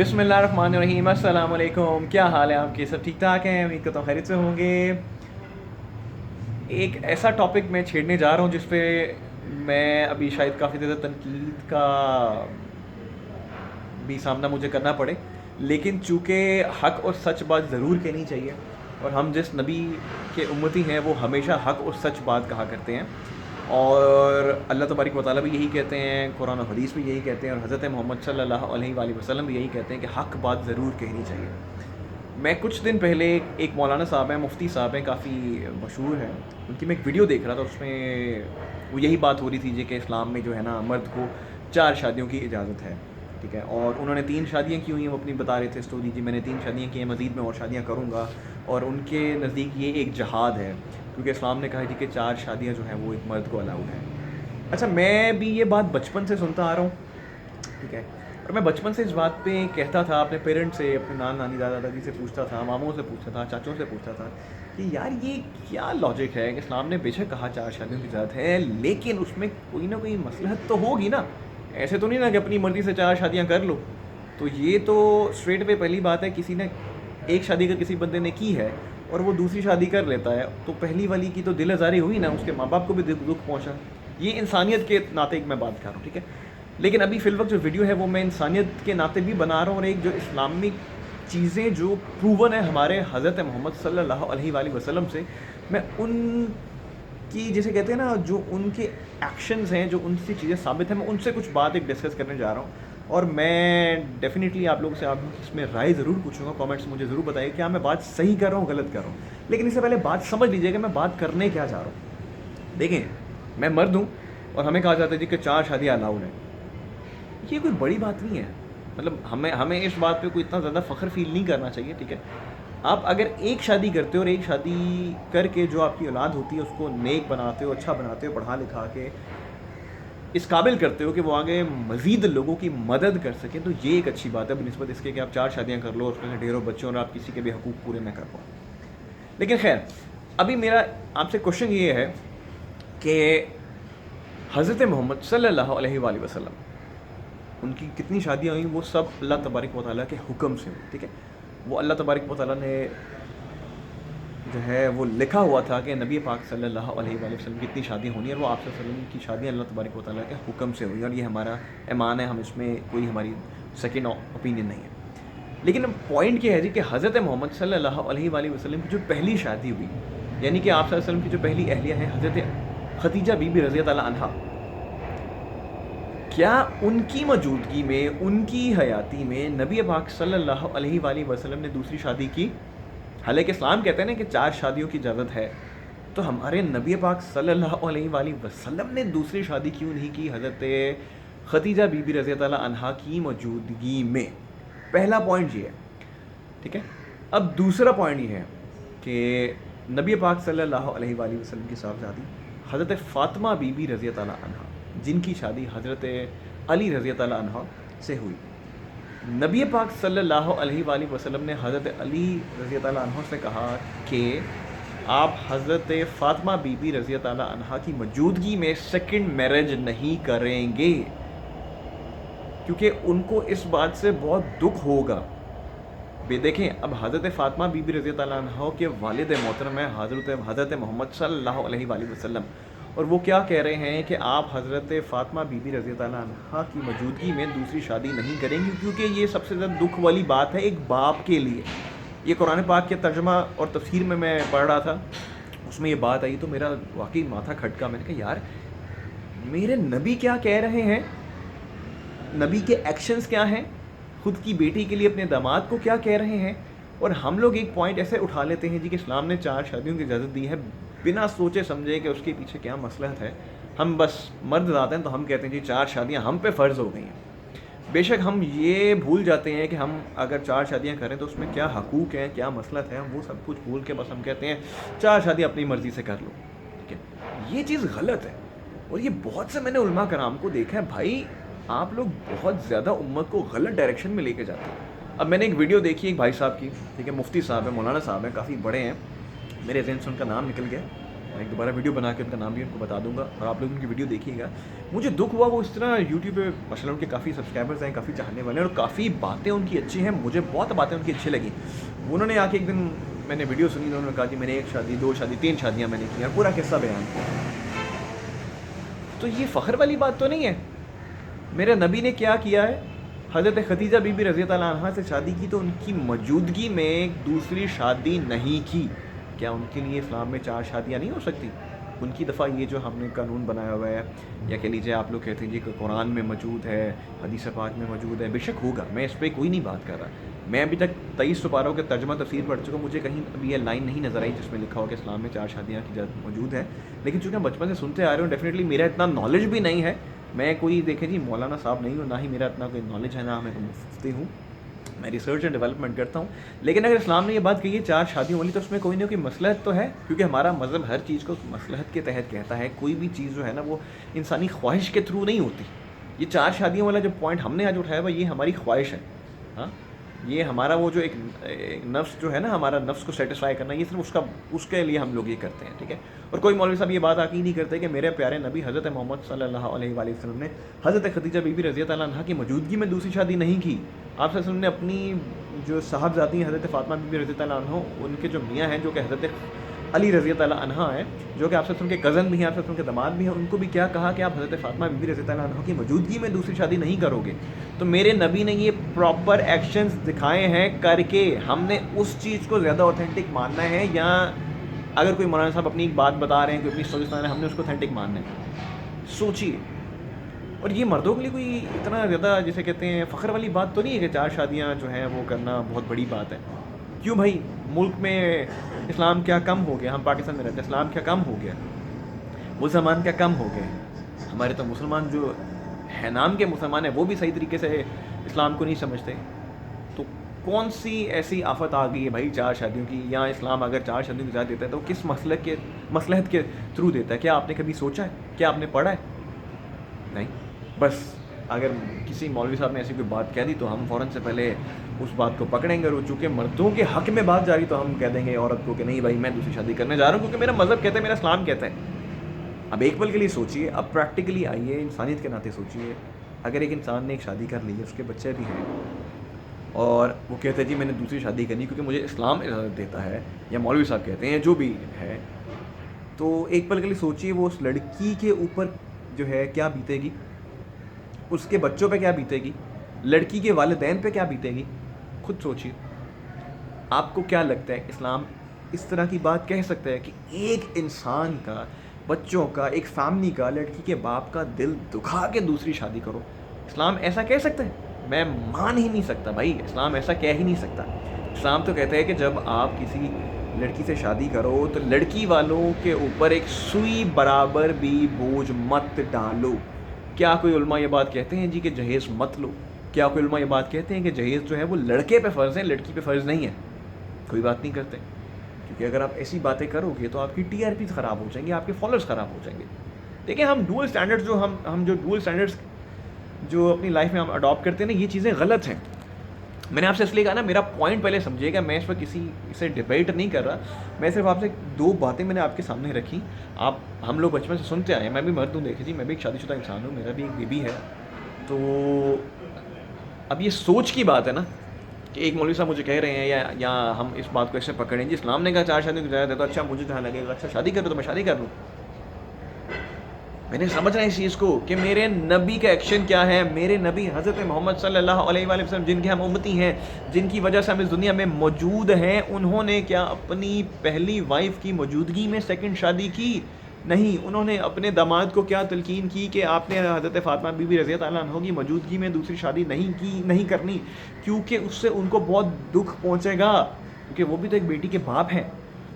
بسم اللہ الرحمن الرحیم، السلام علیکم. کیا حال ہے آپ کے؟ سب ٹھیک ٹھاک ہیں؟ امید کرتا ہوں خیریت سے ہوں گے. ایک ایسا ٹاپک میں چھیڑنے جا رہا ہوں جس پہ میں ابھی شاید کافی زیادہ تنقید کا بھی سامنا مجھے کرنا پڑے، لیکن چونکہ حق اور سچ بات ضرور کہنی چاہیے، اور ہم جس نبی کے امتی ہیں وہ ہمیشہ حق اور سچ بات کہا کرتے ہیں، اور اللہ تبارک و تعالیٰ بھی یہی کہتے ہیں، قرآن و حدیث بھی یہی کہتے ہیں، اور حضرت محمد صلی اللہ علیہ وآلہ وسلم بھی یہی کہتے ہیں کہ حق بات ضرور کہنی چاہیے. میں کچھ دن پہلے ایک مولانا صاحب ہیں، مفتی صاحب ہیں، کافی مشہور ہیں، ان کی میں ایک ویڈیو دیکھ رہا تھا. اس میں وہ یہی بات ہو رہی تھی کہ اسلام میں جو ہے نا مرد کو 4 شادیوں کی اجازت ہے، ٹھیک ہے. اور انہوں نے 3 شادیاں کی ہوئی ہیں، وہ اپنی بتا رہے تھے اسٹوری، جی میں نے 3 شادیاں کی ہیں، مزید میں اور شادیاں کروں گا. اور ان کے نزدیک یہ ایک جہاد ہے، کیونکہ اسلام نے کہا جی کہ 4 شادیاں جو ہیں وہ ایک مرد کو الاؤڈ ہیں. اچھا، میں بھی یہ بات بچپن سے سنتا آ رہا ہوں، ٹھیک ہے. اور میں بچپن سے اس بات پہ کہتا تھا، اپنے پیرنٹس سے، اپنے نانی دادا دادی سے پوچھتا تھا، ماموں سے پوچھتا تھا، چاچوں سے پوچھتا تھا کہ یار یہ کیا لاجک ہے کہ اسلام نے بے شک کہا 4 شادیوں کی اجازت ہے، لیکن اس میں کوئی نہ کوئی مصلحت تو ہوگی نا. ایسے تو نہیں نا کہ اپنی مرضی سے 4 شادیاں کر لو. تو یہ تو اسٹریٹ پہ پہلی بات ہے، کسی نے ایک شادی اگر کسی بندے نے کی ہے اور وہ دوسری شادی کر لیتا ہے تو پہلی والی کی تو دل آزاری ہوئی نا، اس کے ماں باپ کو بھی دکھ پہنچا. یہ انسانیت کے ناطے ایک میں بات کر رہا ہوں، ٹھیک ہے. لیکن ابھی فی الوقت جو ویڈیو ہے وہ میں انسانیت کے ناطے بھی بنا رہا ہوں، اور ایک جو اسلامک چیزیں جو پروون ہیں ہمارے حضرت محمد صلی اللہ علیہ وآلہ وسلم سے، میں ان کی جسے کہتے ہیں نا جو ان کے ایکشنز ہیں، جو ان سے چیزیں ثابت ہیں، میں ان سے کچھ بات ایک ڈسکس کرنے جا رہا ہوں. اور میں ڈیفینیٹلی آپ لوگوں سے اس میں رائے ضرور پوچھوں گا. کامنٹس مجھے ضرور بتائیے کیا میں بات صحیح کر رہا ہوں، غلط کر رہا ہوں. لیکن اس سے پہلے بات سمجھ لیجیے کہ میں بات کرنے کیا چاہ رہا ہوں. دیکھیں، میں مرد ہوں اور ہمیں کہا جاتا ہے جی کہ 4 شادیاں الاؤڈ ہیں. یہ کوئی بڑی بات نہیں ہے، مطلب ہمیں اس بات پہ کوئی اتنا زیادہ فخر فیل نہیں کرنا چاہیے، ٹھیک ہے. آپ اگر ایک شادی کرتے ہو اور ایک شادی کر کے جو آپ کی اولاد ہوتی ہے اس کو نیک بناتے ہو، اچھا بناتے ہو، پڑھا لکھا کے اس قابل کرتے ہو کہ وہ آگے مزید لوگوں کی مدد کر سکیں، تو یہ ایک اچھی بات ہے بنسبت اس کے کہ آپ 4 شادیاں کر لو، اس میں سے ڈھیروں بچوں اور آپ کسی کے بھی حقوق پورے نہ کر پاؤ. لیکن خیر، ابھی میرا آپ سے کوشچن یہ ہے کہ حضرت محمد صلی اللہ علیہ وآلہ وسلم ان کی کتنی شادیاں ہوئیں، وہ سب اللہ تبارک و تعالیٰ کے حکم سے ہوئی، ٹھیک ہے. وہ اللہ تبارک و تعالیٰ نے جو ہے وہ لکھا ہوا تھا کہ نبی پاک صلی اللہ علیہ وآلہ وسلم کی اتنی شادیاں ہونی، اور وہ آپ صلی اللہ علیہ وسلم کی شادیاں اللہ تبارک و تعالیٰ کے حکم سے ہوئی، اور یہ ہمارا ایمان ہے، ہم اس میں کوئی ہماری سیکنڈ اوپینین نہیں ہے. لیکن پوائنٹ کیا ہے جی کہ حضرت محمد صلی اللہ علیہ وآلہ وسلم کی جو پہلی شادی ہوئی، یعنی کہ آپ صلی اللہ علیہ وسلم کی جو پہلی اہلیہ ہیں حضرت خدیجہ بی بی رضی اللہ عنہا، کیا ان کی موجودگی میں، ان کی حیاتی میں نبی پاک صلی اللہ علیہ وآلہ وسلم نے دوسری شادی کی؟ حالانکہ اسلام کہتے ہیں نا کہ 4 شادیوں کی اجازت ہے، تو ہمارے نبی پاک صلی اللہ علیہ وآلہ وسلم نے دوسری شادی کیوں نہیں کی حضرت خدیجہ بی بی رضی اللہ عنہا کی موجودگی میں؟ پہلا پوائنٹ یہ ہے، ٹھیک ہے. اب دوسرا پوائنٹ یہ ہے کہ نبی پاک صلی اللہ علیہ وآلہ وسلم کی صاحبزادی حضرت فاطمہ بی بی رضی اللہ عنہا، جن کی شادی حضرت علی رضی اللہ عنہ سے ہوئی. نبی پاک صلی اللہ علیہ وآلہ وسلم نے حضرت علی رضی اللہ عنہ سے کہا کہ آپ حضرت فاطمہ بی بی رضی اللہ عنہ کی موجودگی میں سیکنڈ میرج نہیں کریں گے، کیونکہ ان کو اس بات سے بہت دکھ ہوگا. دیکھیں، اب حضرت فاطمہ بی بی رضی اللہ عنہ کے والد محترم ہیں حضرت محمد صلی اللہ علیہ وآلہ وسلم، اور وہ کیا کہہ رہے ہیں کہ آپ حضرت فاطمہ بی بی رضی اللہ عنہ کی موجودگی میں دوسری شادی نہیں کریں گے، کیونکہ یہ سب سے زیادہ دکھ والی بات ہے ایک باپ کے لیے. یہ قرآن پاک کے ترجمہ اور تفسیر میں پڑھ رہا تھا، اس میں یہ بات آئی تو میرا واقعی ماتھا کھٹکا. میں نے کہا یار، میرے نبی کیا کہہ رہے ہیں، نبی کے ایکشنز کیا ہیں، خود کی بیٹی کے لیے اپنے داماد کو کیا کہہ رہے ہیں، اور ہم لوگ ایک پوائنٹ ایسے اٹھا لیتے ہیں جی کہ اسلام نے 4 شادیوں کی اجازت دی ہے بنا سوچے سمجھے کہ اس کے پیچھے کیا مصلحت ہے. ہم بس مرد آتے ہیں تو ہم کہتے ہیں جی 4 شادیاں ہم پہ فرض ہو گئی ہیں. بے شک ہم یہ بھول جاتے ہیں کہ ہم اگر 4 شادیاں کریں تو اس میں کیا حقوق ہیں، کیا مصلحت ہے، ہم وہ سب کچھ بھول کے بس ہم کہتے ہیں 4 شادیاں اپنی مرضی سے کر لو، ٹھیک ہے. یہ چیز غلط ہے، اور یہ بہت سے میں نے علماء کرام کو دیکھا ہے. بھائی آپ لوگ بہت زیادہ امت کو غلط ڈائریکشن میں لے کے جاتے ہیں. اب میں نے ایک ویڈیو دیکھی ایک بھائی صاحب کی، ٹھیک ہے، مفتی صاحب ہیں، مولانا صاحب ہیں، کافی بڑے ہیں، میرے ذہن سے ان کا نام نکل گیا، میں ایک دوبارہ ویڈیو بنا کے ان کا نام بھی ان کو بتا دوں گا اور آپ لوگ ان کی ویڈیو دیکھیے گا. مجھے دکھ ہوا وہ اس طرح یوٹیوب پہ مثلا ان کے کافی سبسکرائبرز ہیں, کافی چاہنے والے ہیں, اور کافی باتیں ان کی اچھی ہیں, مجھے بہت باتیں ان کی اچھی لگیں. انہوں نے آ کے ایک دن میں نے ویڈیو سنی, انہوں نے کہا کہ میں نے 1 شادی 2 شادی 3 شادیاں میں نے کی ہیں, پورا قصہ بیان کیا. تو یہ فخر والی بات تو نہیں ہے. میرے نبی نے کیا کیا ہے, حضرت خدیجہ بی بی رضی اللہ عنہا سے شادی کی تو ان کی موجودگی میں دوسری شادی نہیں کی. کیا ان کے لیے اسلام میں 4 شادیاں نہیں ہو سکتی؟ ان کی دفعہ یہ جو ہم نے قانون بنایا ہوا ہے, یا کہہ لیجیے آپ لوگ کہتے ہیں جی کہ قرآن میں موجود ہے, حدیث پاک میں موجود ہے, بے شک ہوگا, میں اس پہ کوئی نہیں بات کر رہا. میں ابھی تک 23 سپاروں کے ترجمہ تفسیر پڑھ چکا ہوں, مجھے کہیں ابھی یہ لائن نہیں نظر آئی جس میں لکھا ہو کہ اسلام میں 4 شادیاں کی موجود ہیں. لیکن چونکہ ہم بچپن سے سنتے آ رہے ہوں, ڈیفینیٹلی میرا اتنا نالج بھی نہیں ہے, میں کوئی دیکھیں جی مولانا صاحب نہیں ہوں, نہ ہی میرا اتنا کوئی نالج ہے, نہ میں کوئی مفتی ہوں, میں ریسرچ اینڈ ڈیولپمنٹ کرتا ہوں. لیکن اگر اسلام نے یہ بات کہی ہے 4 شادیوں والی, تو اس میں کوئی نہ کوئی مصلحت تو ہے, کیونکہ ہمارا مذہب ہر چیز کو مصلحت کے تحت کہتا ہے. کوئی بھی چیز جو ہے نا وہ انسانی خواہش کے تھرو نہیں ہوتی. یہ 4 شادیوں والا جو پوائنٹ ہم نے آج اٹھایا ہوا, یہ ہماری خواہش ہے. ہاں, یہ ہمارا وہ جو ایک نفس جو ہے نا, ہمارا نفس کو سیٹسفائی کرنا, یہ صرف اس کے لیے ہم لوگ یہ کرتے ہیں, ٹھیک ہے. اور کوئی مولوی صاحب یہ بات آ کے ہی نہیں کرتے کہ میرے پیارے نبی حضرت محمد صلی اللہ علیہ وآلہ وسلم نے حضرت خدیجہ بی بی رضی اللہ عنہا کی موجودگی میں دوسری شادی نہیں کی. آپ صلی اللہ علیہ وسلم نے اپنی جو صاحبزادی ہیں حضرت فاطمہ بی بی رضی اللہ عنہ, ان کے جو میاں ہیں جو کہ حضرت علی رضی اللہ عنہ ہیں, جو کہ آپ صلی اللہ علیہ وسلم کے کزن بھی ہیں, آپ صلی اللہ علیہ وسلم کے داماد بھی ہیں, ان کو بھی کیا کہا کہ آپ حضرت فاطمہ بی بی رضی اللہ عنہ کی موجودگی میں دوسری شادی نہیں کرو گے. تو میرے نبی نے یہ پراپر ایکشنز دکھائے ہیں کر کے. ہم نے اس چیز کو زیادہ اوتھینٹک ماننا ہے, یا اگر کوئی مولانا صاحب اپنی ایک بات بتا رہے ہیں, کوئی اپنی سوچ بتا رہے ہیں, ہم نے اس کو اوتھینٹک ماننا ہے؟ سوچیے. اور یہ مردوں کے لیے کوئی اتنا زیادہ جسے کہتے ہیں فخر والی بات تو نہیں ہے کہ 4 شادیاں جو ہیں وہ کرنا بہت بڑی بات ہے. کیوں بھائی, ملک میں اسلام کیا کم ہو گیا؟ ہم پاکستان میں رہتے ہیں, اسلام کیا کم ہو گیا؟ مسلمان کیا کم ہو گئے؟ ہمارے تو مسلمان جو ہے نام کے مسلمان ہیں وہ بھی صحیح طریقے سے اسلام کو نہیں سمجھتے. تو کون سی ایسی آفت آ گئی ہے بھائی 4 شادیوں کی؟ یا اسلام اگر 4 شادیوں کی اجازت دیتا ہے تو کس مصلحت کے تھرو دیتا ہے؟ کیا آپ نے کبھی سوچا ہے؟ کیا آپ نے پڑھا ہے؟ نہیں. بس اگر کسی مولوی صاحب نے ایسی کوئی بات کہہ دی تو ہم فوراً سے پہلے اس بات کو پکڑیں گے, اور چونکہ مردوں کے حق میں بات جاری تو ہم کہہ دیں گے عورت کو کہ نہیں بھائی میں دوسری شادی کرنے جا رہا ہوں کیونکہ میرا مذہب کہتا ہے, میرا اسلام کہتا ہے. اب ایک پل کے لیے سوچیے, اب پریکٹیکلی آئیے, انسانیت کے ناطے سوچیے. اگر ایک انسان نے ایک شادی کر لی ہے, اس کے بچے بھی ہیں, اور وہ کہتے ہیں جی میں نے دوسری شادی کرنی کیونکہ مجھے اسلام اجازت دیتا ہے, یا مولوی صاحب کہتے ہیں, جو بھی ہے, تو ایک پل کے لیے سوچیے وہ اس لڑکی کے اوپر جو ہے کیا بیتے گی, اس کے بچوں پہ کیا بیتے گی, لڑکی کے والدین پہ کیا بیتے گی. خود سوچیے. آپ کو کیا لگتا ہے اسلام اس طرح کی بات کہہ سکتا ہے کہ ایک انسان کا, بچوں کا, ایک فیملی کا, لڑکی کے باپ کا دل دکھا کے دوسری شادی کرو؟ اسلام ایسا کہہ سکتا ہے؟ میں مان ہی نہیں سکتا بھائی, اسلام ایسا کہہ ہی نہیں سکتا. اسلام تو کہتا ہے کہ جب آپ کسی لڑکی سے شادی کرو تو لڑکی والوں کے اوپر ایک سوئی برابر بھی بوجھ مت ڈالو. کیا کوئی علماء یہ بات کہتے ہیں جی کہ جہیز مت لو؟ کیا کوئی علماء یہ بات کہتے ہیں کہ جہیز جو ہے وہ لڑکے پہ فرض ہے, لڑکی پہ فرض نہیں ہے؟ کوئی بات نہیں کرتے, کیونکہ اگر آپ ایسی باتیں کرو گے تو آپ کی ٹی آر پی خراب ہو جائیں گے, آپ کے فالوورز خراب ہو جائیں گے. دیکھیں ہم ڈوئل اسٹینڈرڈ جو ڈوئل اسٹینڈرڈس جو اپنی لائف میں ہم اڈاپٹ کرتے ہیں نا, یہ چیزیں غلط ہیں. میں نے آپ سے اس لیے کہا نا, میرا پوائنٹ پہلے سمجھیے گا, میں اس پر کسی سے ڈبیٹ نہیں کر رہا, میں صرف آپ سے 2 باتیں میں نے آپ کے سامنے رکھی. ہم لوگ بچپن سے سنتے آئے ہیں, میں بھی مرد ہوں, دیکھیں جی میں بھی ایک شادی شدہ انسان ہوں, میرا بھی ایک بیوی ہے. تو اب یہ سوچ کی بات ہے نا کہ ایک مولوی صاحب مجھے کہہ رہے ہیں, یا ہم اس بات کو ایسے پکڑیں جی اسلام نے کہا 4 شادی کی اجازت ہے تو اچھا مجھے جہاں لگے گا اچھا شادی کرو تو میں شادی کر لوں. میں نے سمجھنا ہے اس چیز کو کہ میرے نبی کا ایکشن کیا ہے. میرے نبی حضرت محمد صلی اللہ علیہ وآلہ وسلم, جن کے ہم امتی ہیں, جن کی وجہ سے ہم اس دنیا میں موجود ہیں, انہوں نے کیا اپنی پہلی وائف کی موجودگی میں 2nd شادی کی؟ نہیں. انہوں نے اپنے داماد کو کیا تلقین کی کہ آپ نے حضرت فاطمہ بی بی رضی اللہ عنہا کی موجودگی میں دوسری شادی نہیں کرنی, کیونکہ اس سے ان کو بہت دکھ پہنچے گا, کیونکہ وہ بھی تو ایک بیٹی کے باپ ہیں.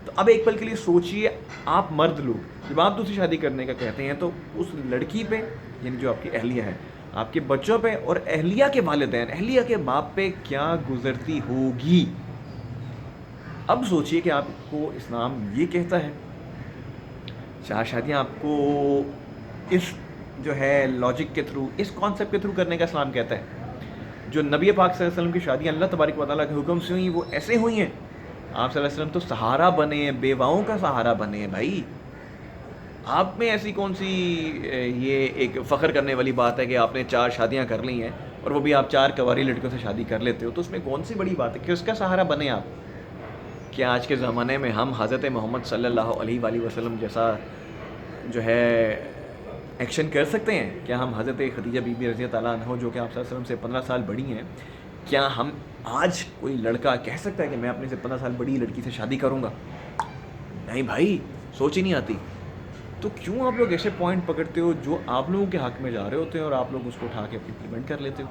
تو اب ایک پل کے لیے سوچئے, آپ مرد لوگ جب آپ دوسری شادی کرنے کا کہتے ہیں تو اس لڑکی پہ, یعنی جو آپ کی اہلیہ ہے, آپ کے بچوں پہ اور اہلیہ کے والدین, اہلیہ کے باپ پہ کیا گزرتی ہوگی. اب سوچئے کہ آپ کو اسلام یہ کہتا ہے 4 شادیاں آپ کو اس جو ہے لاجک کے تھرو, اس کانسیپٹ کے تھرو کرنے کا اسلام کہتا ہے. جو نبی پاک صلی اللہ علیہ وسلم کی شادیاں اللہ تبارک و تعالیٰ کے حکم سے ہوئیں, وہ ایسے ہوئی ہیں. آپ صلی اللہ علیہ وسلم تو سہارا بنے ہیں, بیواؤں کا سہارا بنے ہیں بھائی. آپ میں ایسی کون سی یہ ایک فخر کرنے والی بات ہے کہ آپ نے 4 شادیاں کر لی ہیں اور وہ بھی آپ 4 کنواری لڑکیوں سے شادی کر لیتے ہو؟ تو اس میں کون سی بڑی بات ہے کہ اس کا سہارا بنے آپ؟ کیا آج کے زمانے میں ہم حضرت محمد صلی اللہ علیہ وآلہ وسلم جیسا جو ہے ایکشن کر سکتے ہیں؟ کیا ہم حضرت خدیجہ بی بی رضی اللہ عنہ جو کہ آپ صلی اللہ علیہ وسلم سے 15 سال بڑی ہیں، کیا ہم آج کوئی لڑکا کہہ سکتا ہے کہ میں اپنے سے 15 سال بڑی لڑکی سے شادی کروں گا؟ نہیں بھائی، سوچ ہی نہیں آتی. تو کیوں آپ لوگ ایسے پوائنٹ پکڑتے ہو جو آپ لوگوں کے حق میں جا رہے ہوتے ہیں اور آپ لوگ اس کو اٹھا کے امپلیمنٹ کر لیتے ہو؟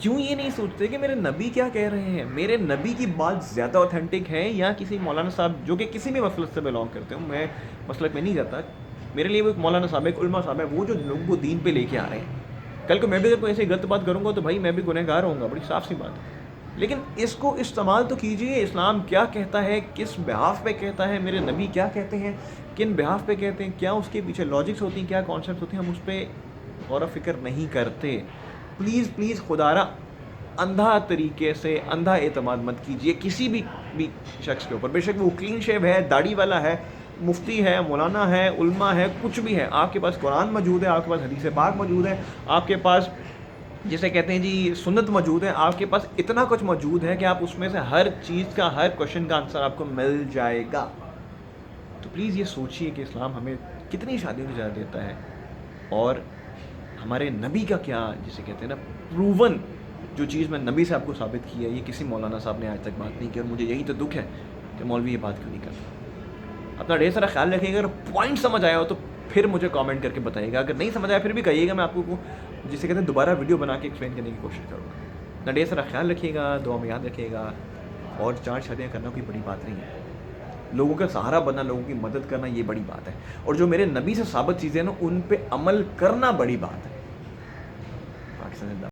کیوں یہ نہیں سوچتے کہ میرے نبی کیا کہہ رہے ہیں؟ میرے نبی کی بات زیادہ اوتھینٹک ہے یا کسی مولانا صاحب جو کہ کسی بھی مسلک سے بلانگ کرتے ہوں؟ میں مسلک میں نہیں جاتا، میرے لیے وہ ایک مولانا صاحب ہے، ایک علماء صاحب ہے، وہ جو لوگوں کو دین پہ لے کے آ رہے ہیں. کل کو میں بھی اگر کوئی ایسی غلط بات کروں گا تو بھائی میں بھی گنہگار ہوں گا، بڑی صاف سی بات ہے. لیکن اس کو استعمال تو کیجئے، اسلام کیا کہتا ہے، کس بحاف پہ کہتا ہے، میرے نبی کیا کہتے ہیں، کن بحاف پہ کہتے ہیں، کیا اس کے پیچھے لاجکس ہوتی ہیں، کیا کانسیپٹس ہوتے ہیں، ہم اس پہ غور و فکر نہیں کرتے. پلیز پلیز خدارا اندھا طریقے سے اندھا اعتماد مت کیجیے کسی بھی شخص کے اوپر، بے شک وہ کلین شیو ہے، داڑھی والا ہے، مفتی ہے، مولانا ہے، علماء ہے، کچھ بھی ہے. آپ کے پاس قرآن موجود ہے، آپ کے پاس حدیث پاک موجود ہے، آپ کے پاس جسے کہتے ہیں جی سنت موجود ہے، آپ کے پاس اتنا کچھ موجود ہے کہ آپ اس میں سے ہر چیز کا، ہر کوشچن کا آنسر آپ کو مل جائے گا. تو پلیز یہ سوچئے کہ اسلام ہمیں کتنی شادیوں کی اجازت دیتا ہے، اور ہمارے نبی کا کیا، جسے کہتے ہیں نا پروون جو چیز میں نبی سے آپ کو ثابت کی ہے، یہ کسی مولانا صاحب نے آج تک بات نہیں کی. اور مجھے یہی تو دکھ ہے کہ مولوی یہ بات کیوں نہیں کرتا. اپنا ڈھیر سارا خیال رکھیے گا. اگر پوائنٹ سمجھ آیا ہو تو پھر مجھے کامنٹ کر کے بتائیے گا، اگر نہیں سمجھ آیا پھر بھی کہیے گا، میں آپ کو جسے کہتے ہیں دوبارہ ویڈیو بنا کے ایکسپلین کرنے کی کوشش کروں گا. اپنا ڈھیر سارا خیال رکھیے گا، دعا میں یاد رکھیے گا. اور 4 شادیاں کرنا کوئی بڑی بات نہیں ہے، لوگوں کا سہارا بننا، لوگوں کی مدد کرنا یہ بڑی بات ہے. اور جو میرے نبی سے ثابت چیزیں ہیں نا ان پہ عمل کرنا بڑی بات ہے. پاکستان